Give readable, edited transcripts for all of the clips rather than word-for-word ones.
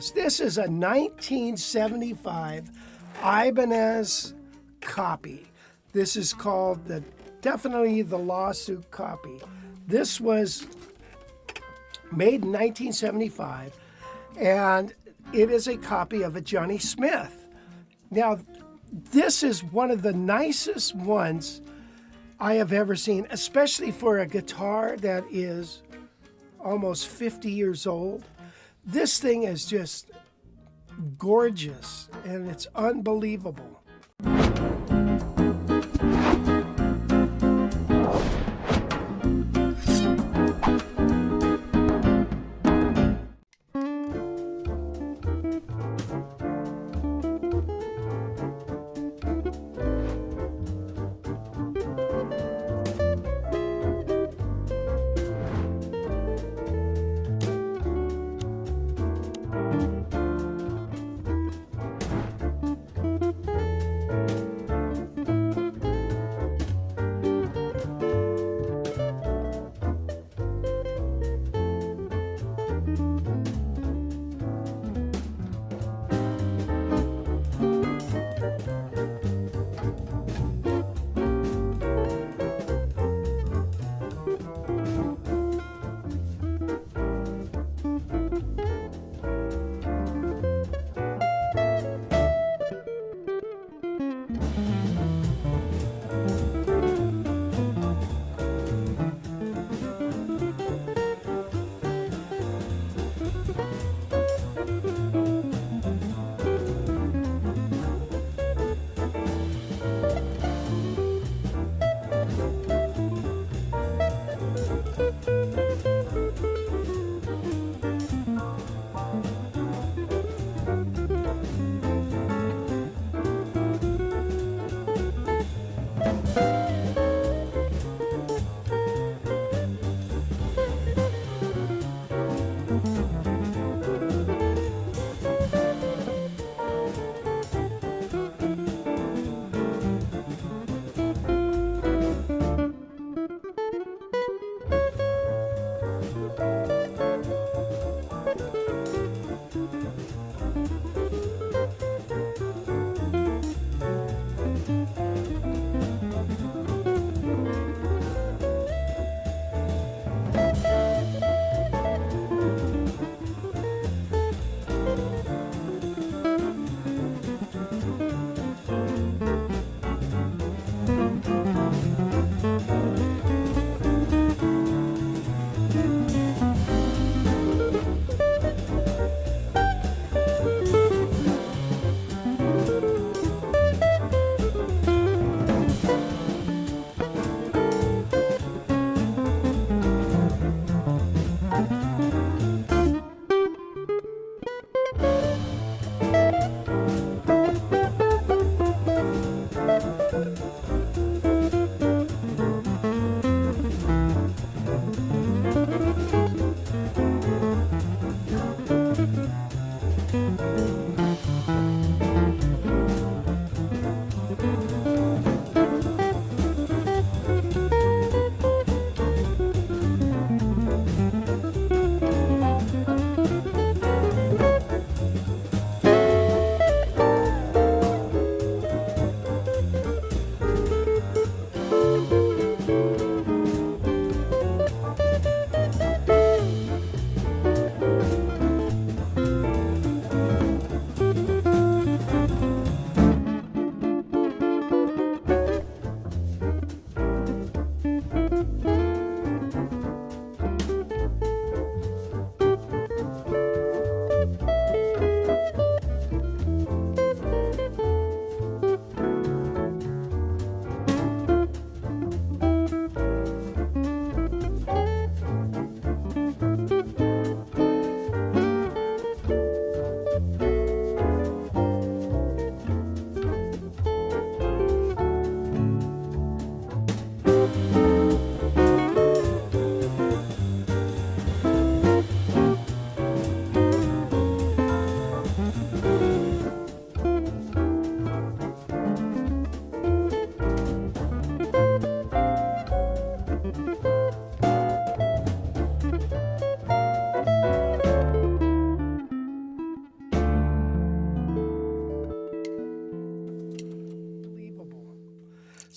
this. This is a 1975 Ibanez copy. This is called definitely the lawsuit copy. This was made in 1975, and it is a copy of a Johnny Smith. Now, this is one of the nicest ones I have ever seen, especially for a guitar that is almost 50 years old. This thing is just gorgeous, and it's unbelievable.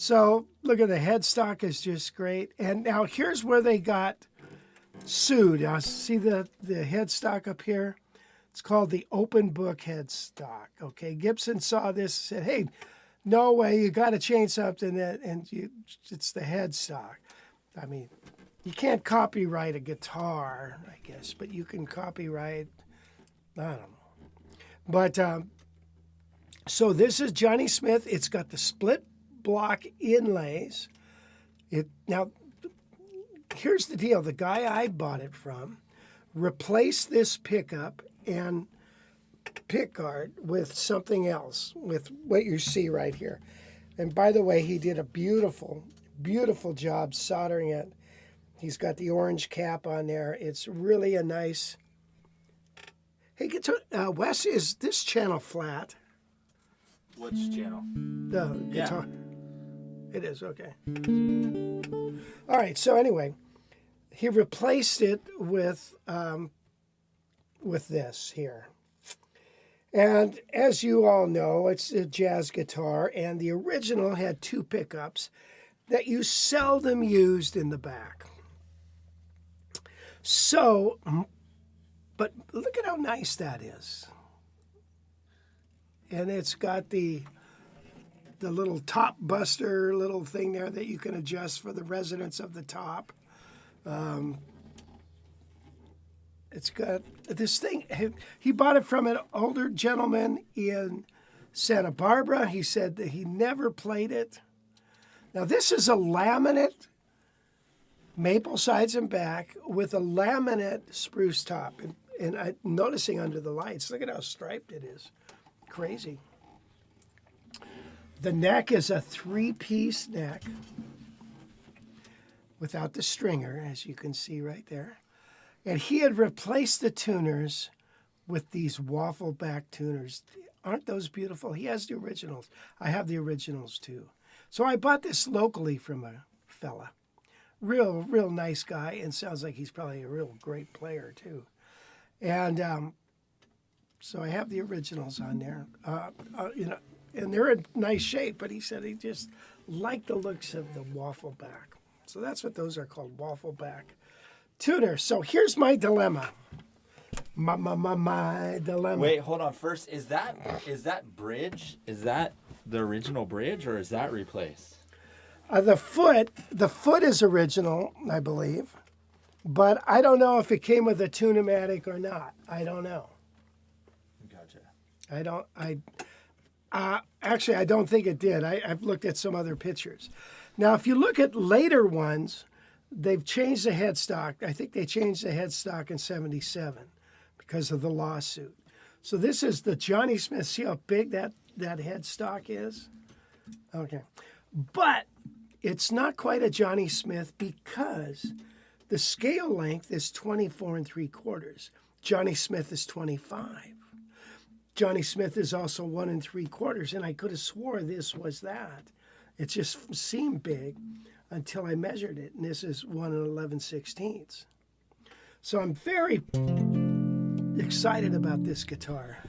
So look at the headstock is just great. And now here's where they got sued. Now see the headstock up here? It's called the open book headstock. Okay, Gibson saw this and said, hey, no way, you got to change something, it's the headstock. I mean, you can't copyright a guitar, I guess, but you can copyright, I don't know. But, so this is Johnny Smith. It's got the split block inlays. Now, here's the deal. The guy I bought it from replaced this pickup and pickguard with something else, with what you see right here. And by the way, he did a beautiful, beautiful job soldering it. He's got the orange cap on there. It's really a nice... Hey, Wes, is this channel flat? Which channel? The guitar. It is, okay. All right, so anyway, he replaced it with this here. And as you all know, it's a jazz guitar, and the original had 2 pickups that you seldom used in the back. So, but look at how nice that is. And it's got the little top buster little thing there that you can adjust for the resonance of the top. It's got this thing. He bought it from an older gentleman in Santa Barbara. He said that he never played it. Now, this is a laminate maple sides and back with a laminate spruce top. And I'm noticing under the lights, look at how striped it is. Crazy. The neck is a 3-piece neck without the stringer, as you can see right there. And he had replaced the tuners with these waffle back tuners. Aren't those beautiful? He has the originals. I have the originals too. So I bought this locally from a fella. Real nice guy, and sounds like he's probably a real great player too. And so I have the originals on there. And they're in nice shape, but he said he just liked the looks of the waffle back. So that's what those are called, waffle back tuner. So here's my dilemma. My dilemma. Wait, hold on. First, is that bridge? Is that the original bridge, or is that replaced? The foot is original, I believe, but I don't know if it came with a tune-o-matic or not. I don't know. Gotcha. Actually, I don't think it did. I've looked at some other pictures. Now, if you look at later ones, they've changed the headstock. I think they changed the headstock in '77 because of the lawsuit. So this is the Johnny Smith. See how big that headstock is? Okay. But it's not quite a Johnny Smith because the scale length is 24 3/4. Johnny Smith is 25. Johnny Smith is also 1 3/4, and I could have swore this was that. It just seemed big until I measured it, and this is 1 11/16. So I'm very excited about this guitar.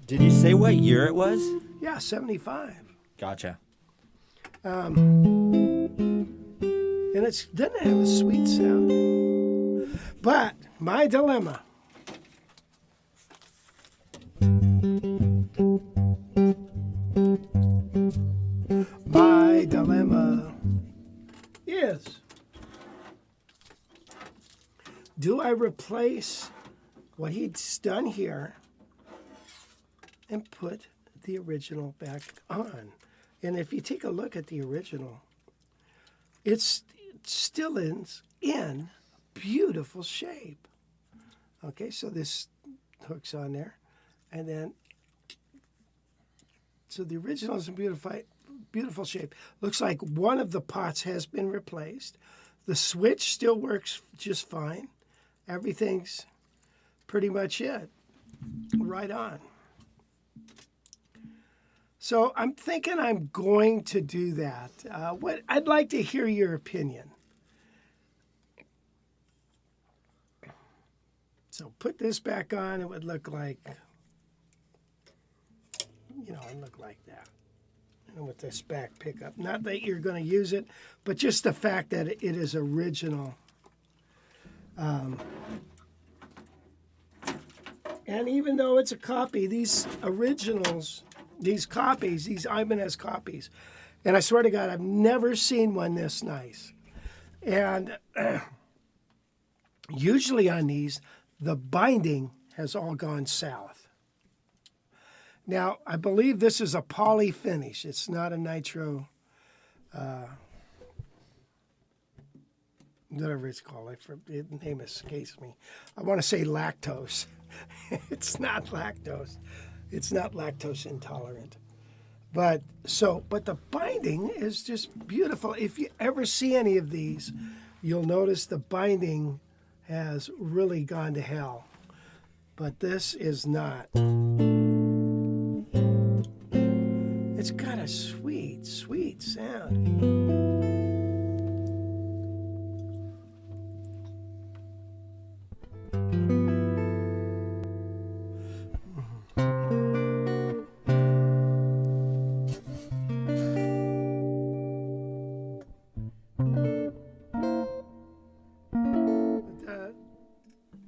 Did you say what year it was? Yeah, 75. Gotcha. And it doesn't have a sweet sound. But my dilemma. My dilemma is, do I replace what he's done here and put the original back on? And if you take a look at the original, it's still in beautiful shape. Okay, so this hook's on there. And then, so the original is in beautiful shape. Looks like one of the pots has been replaced. The switch still works just fine. Everything's pretty much it. Right on. So I'm thinking I'm going to do that. I'd like to hear your opinion. So put this back on, it would look like, it'd look like that. with this back pickup. Not that you're going to use it, but just the fact that it is original. And even though it's a copy, these originals, these copies, these Ibanez copies, and I swear to God, I've never seen one this nice. And usually on these, the binding has all gone south. Now, I believe this is a poly finish. It's not a nitro, whatever it's called. The name escapes me. I want to say lactose. It's not lactose. It's not lactose intolerant. But the binding is just beautiful. If you ever see any of these, you'll notice the binding has really gone to hell. But this is not. It's got a sweet, sweet sound.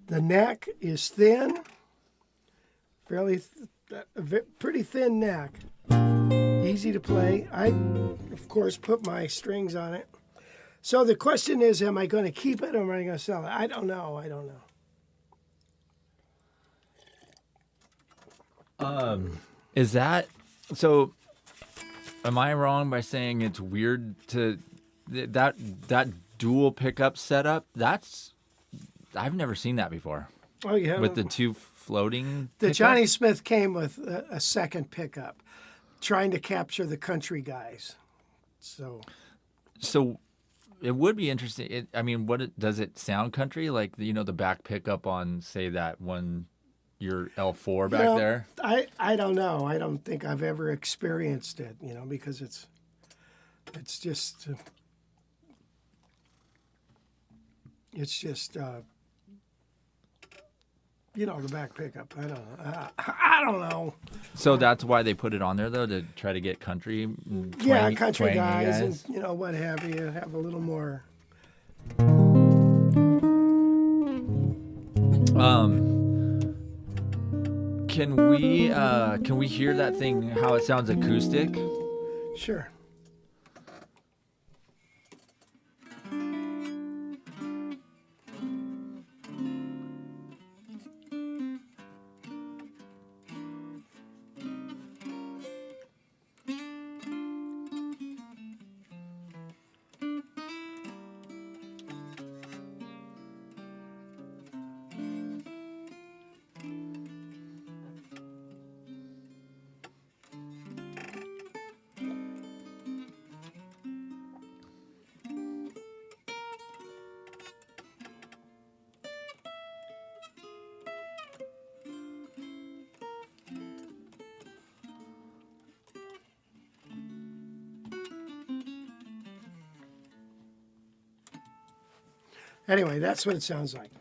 The neck is thin, pretty thin neck, easy to play. I, of course, put my strings on it. So the question is, am I going to keep it or am I going to sell it? I don't know. Is that so? Am I wrong by saying it's weird to that dual pickup setup? I've never seen that before. Oh, yeah. With the two floating The pickups? Johnny Smith came with a second pickup, trying to capture the country guys. So it would be interesting. Does it sound country? Like, the back pickup on, say, that one, your L4 back there? I don't know. I don't think I've ever experienced it, because it's just the back pickup. I don't know. So that's why they put it on there, though, to try to get country country twangy guys and what have you, have a little more. Can we hear that thing, how it sounds acoustic? Sure. Anyway, that's what it sounds like.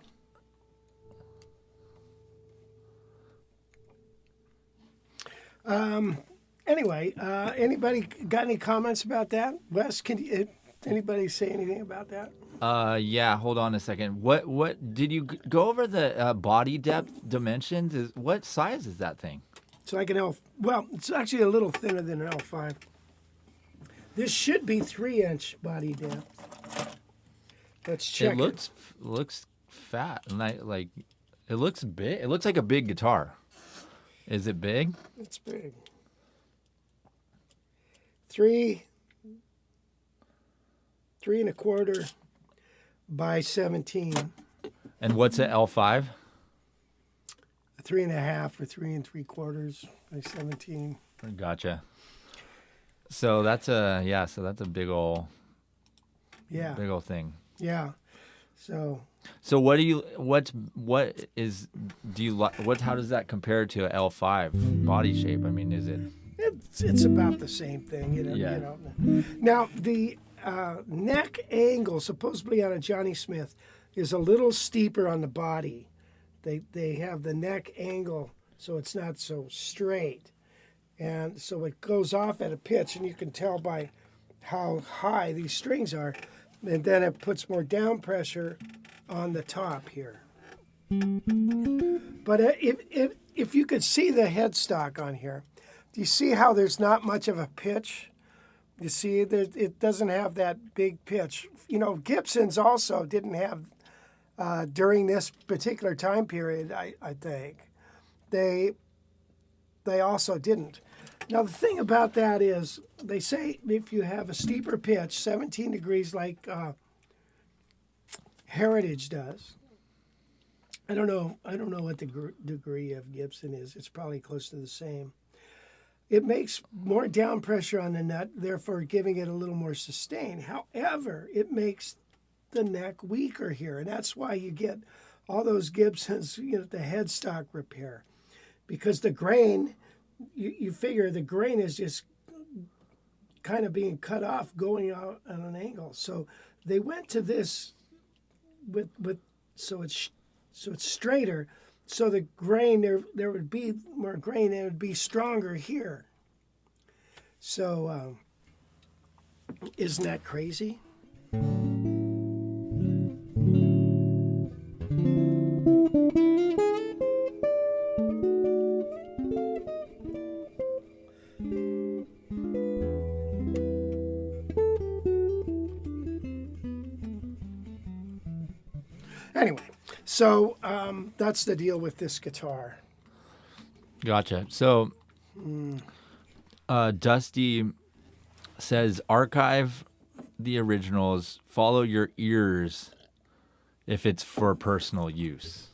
Anybody got any comments about that? Wes, anybody say anything about that? Yeah, hold on a second. What did you go over the body depth dimensions? What size is that thing? It's like an L. Well, it's actually a little thinner than an L5. This should be 3-inch body depth. Let's check. It looks fat, and it looks big. It looks like a big guitar. Is it big? It's big. 3 3.25 by 17. And what's an L5? 3.5 or 3 3/4 by 17. Gotcha. So that's a big old thing. Yeah. So how does that compare to an L5 body shape? I mean, is it? It's about the same thing, Yeah. Now the neck angle, supposedly on a Johnny Smith, is a little steeper on the body. They have the neck angle so it's not so straight, And so it goes off at a pitch, and you can tell by how high these strings are. And then it puts more down pressure on the top here. But if you could see the headstock on here, do you see how there's not much of a pitch? You see, it doesn't have that big pitch. You know, Gibsons also didn't have, during this particular time period, I think, they also didn't. Now, the thing about that is, they say if you have a steeper pitch, 17 degrees like Heritage does. I don't know what the degree of Gibson is. It's probably close to the same. It makes more down pressure on the nut, therefore giving it a little more sustain. However, it makes the neck weaker here, and that's why you get all those Gibsons, you know, the headstock repair, because the grain, you figure the grain is just kind of being cut off, going out at an angle. So they went to this with so it's straighter. So the grain, there would be more grain, and it would be stronger here. So isn't that crazy? Anyway, so that's the deal with this guitar. Gotcha. So, Dusty says, archive the originals, follow your ears if it's for personal use.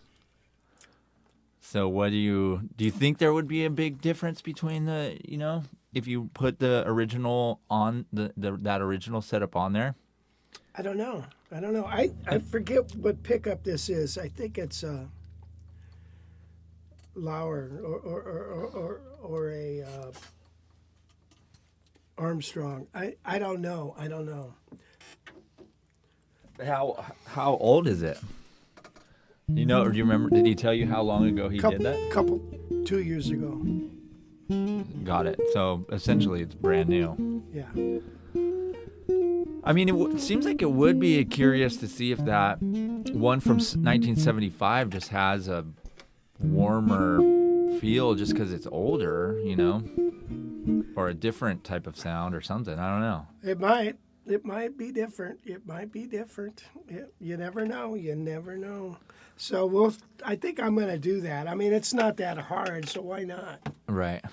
So what do you think there would be a big difference between the, you know, if you put the original on that original setup on there? I don't know. I forget what pickup this is. I think it's Lauer or a Armstrong. I don't know. How old is it? You know, or do you remember? Did he tell you how long ago he did that? 2 years ago. Got it. So essentially, it's brand new. Yeah. I mean, it seems like it would be curious to see if that one from 1975 just has a warmer feel just because it's older, you know, or a different type of sound or something. I don't know. It might be different. You never know. So I think I'm going to do that. I mean, it's not that hard, so why not? Right.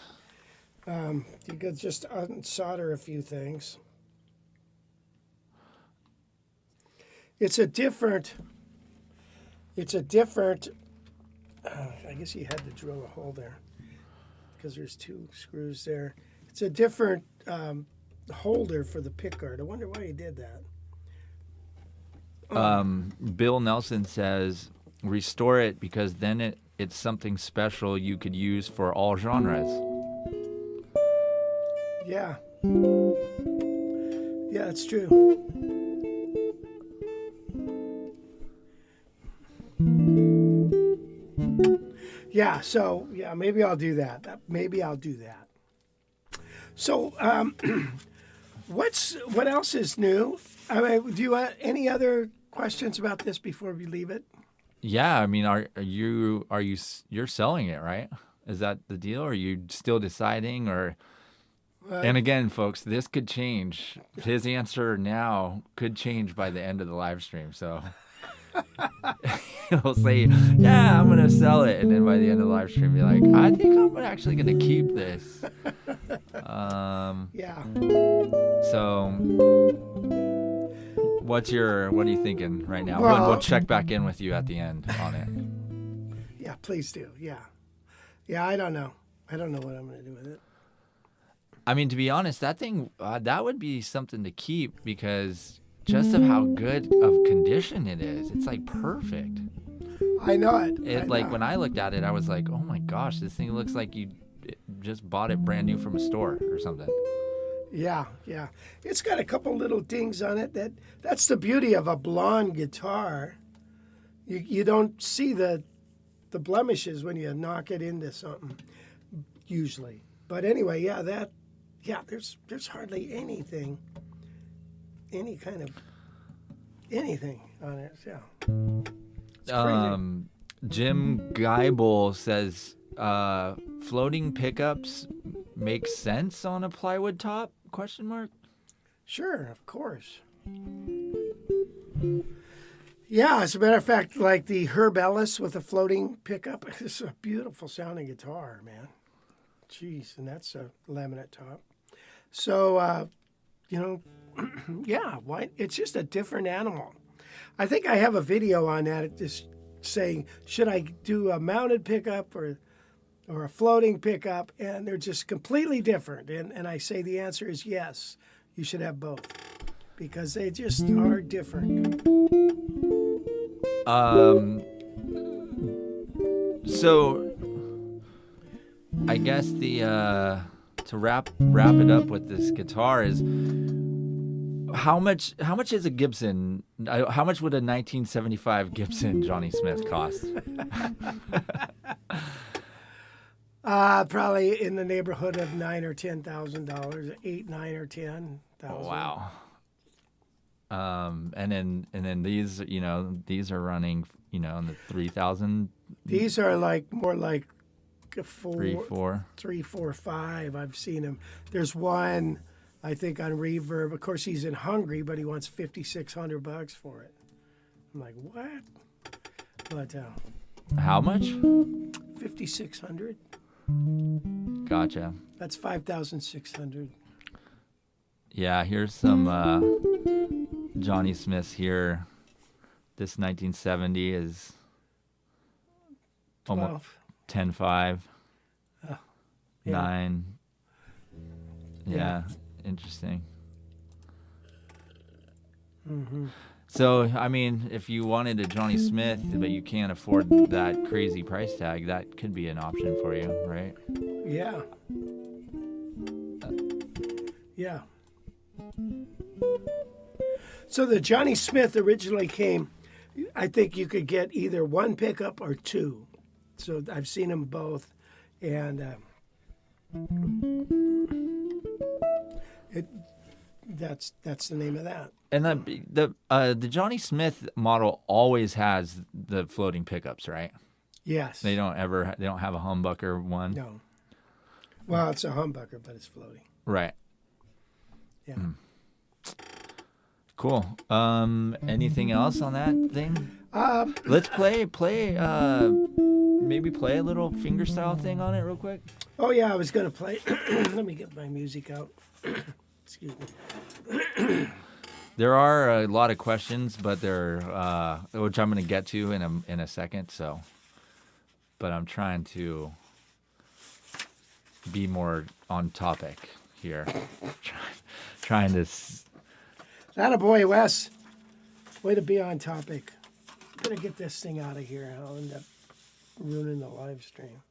You could just unsolder a few things. It's a different, I guess you had to drill a hole there because there's 2 screws there. It's a different holder for the pickguard. I wonder why he did that. Bill Nelson says, restore it because then it's something special you could use for all genres. Yeah. Yeah, that's true. Yeah, so maybe I'll do that. So, what else is new? I mean, do you want any other questions about this before we leave it? Yeah, I mean, you're selling it, right? Is that the deal? Or are you still deciding? Or and again, folks, this could change. His answer now could change by the end of the live stream. So. He'll say, yeah, I'm going to sell it. And then by the end of the live stream, be like, I think I'm actually going to keep this. Yeah. So what are you thinking right now? We'll check back in with you at the end on it. Yeah, please do. Yeah. Yeah, I don't know what I'm going to do with it. I mean, to be honest, that thing, that would be something to keep because just of how good of condition it is. It's like perfect. I know it. When I looked at it, I was like, oh my gosh, this thing looks like you just bought it brand new from a store or something. Yeah. It's got a couple little dings on it. That's the beauty of a blonde guitar. You don't see the blemishes when you knock it into something, usually. But anyway, there's hardly anything, any kind of anything on it. Yeah. It's crazy. Jim Geibel says floating pickups make sense on a plywood top? Question mark. Sure, of course. Yeah, as a matter of fact, like the Herb Ellis with a floating pickup, it's a beautiful sounding guitar, man. Jeez, and that's a laminate top. So, yeah, why? It's just a different animal. I think I have a video on that, just saying, should I do a mounted pickup or a floating pickup? And they're just completely different. And I say the answer is yes, you should have both because they just are different. So I guess the to wrap it up with this guitar is how much is a Gibson? How much would a 1975 Gibson Johnny Smith cost? Probably in the neighborhood of $9,000 or $10,000, $8,000, $9,000 or $10,000. Wow. And then these, these are running, in the 3,000. These are more like a 3, 4. 3, 4, 5. I've seen him. There's one, I think, on Reverb. Of course, he's in Hungary, but he wants $5,600 for it. I'm like, what? But how much? $5,600. Gotcha. That's $5,600. Yeah, here's some Johnny Smiths here. This 1970 is almost 10.5, 9. Yeah, interesting. Mm-hmm. So, I mean, if you wanted a Johnny Smith, but you can't afford that crazy price tag, that could be an option for you, right? Yeah. Yeah. So the Johnny Smith originally came, I think you could get either one pickup or two. So I've seen them both. And that's the name of that. And the Johnny Smith model always has the floating pickups, right? Yes. They don't have a humbucker one. No. Well, it's a humbucker, but it's floating. Right. Yeah. Cool. Anything else on that thing? Let's maybe play a little fingerstyle thing on it real quick. Oh yeah, I was gonna play. Let me get my music out. Excuse me. There are a lot of questions, but they're which I'm going to get to in a second. So, but I'm trying to be more on topic here. Trying to. That boy, Wes. Way to be on topic. I'm gonna get this thing out of here. I'll end up ruining the live stream.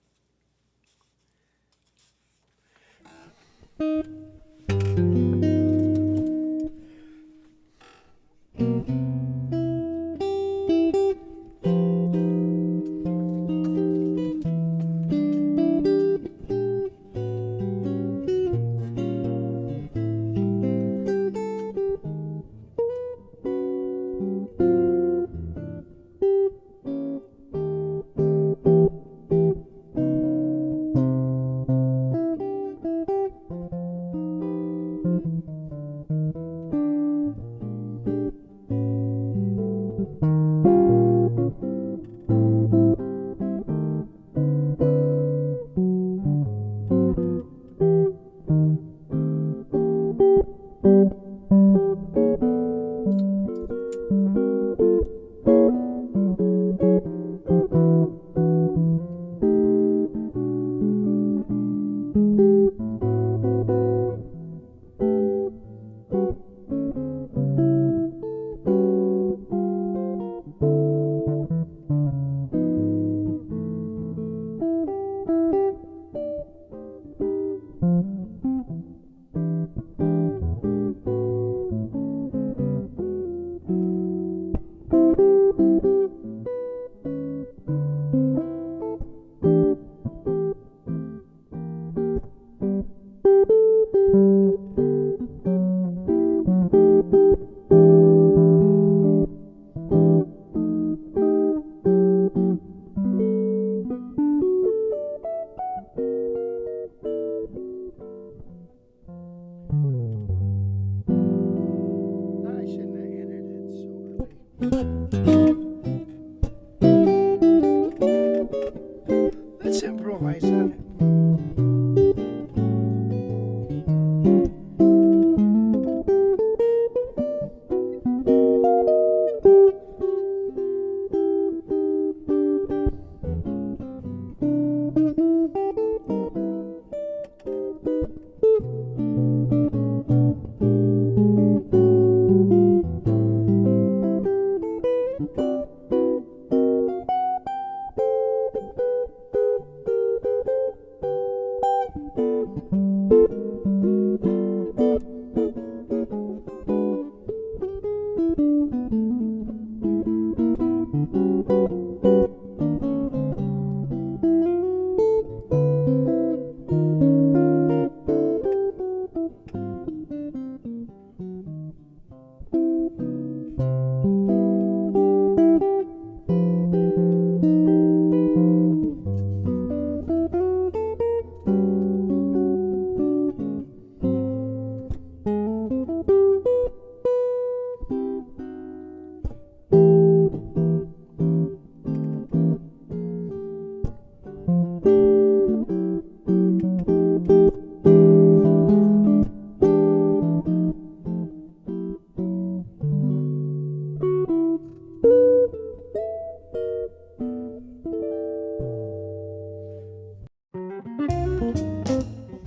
capitalize on it.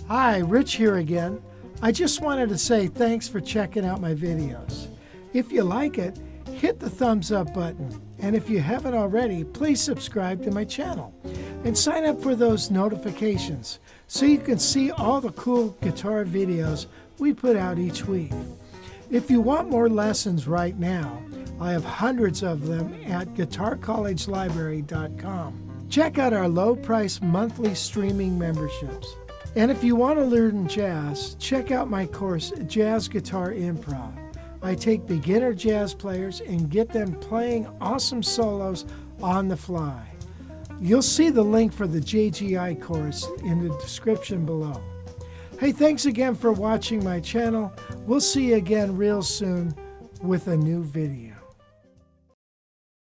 Hi, Rich here again. I just wanted to say thanks for checking out my videos. If you like it, hit the thumbs up button. And if you haven't already, please subscribe to my channel and sign up for those notifications so you can see all the cool guitar videos we put out each week. If you want more lessons right now, I have hundreds of them at guitarcollegelibrary.com. Check out our low-price monthly streaming memberships. And if you want to learn jazz, check out my course, Jazz Guitar Improv. I take beginner jazz players and get them playing awesome solos on the fly. You'll see the link for the JGI course in the description below. Hey, thanks again for watching my channel. We'll see you again real soon with a new video.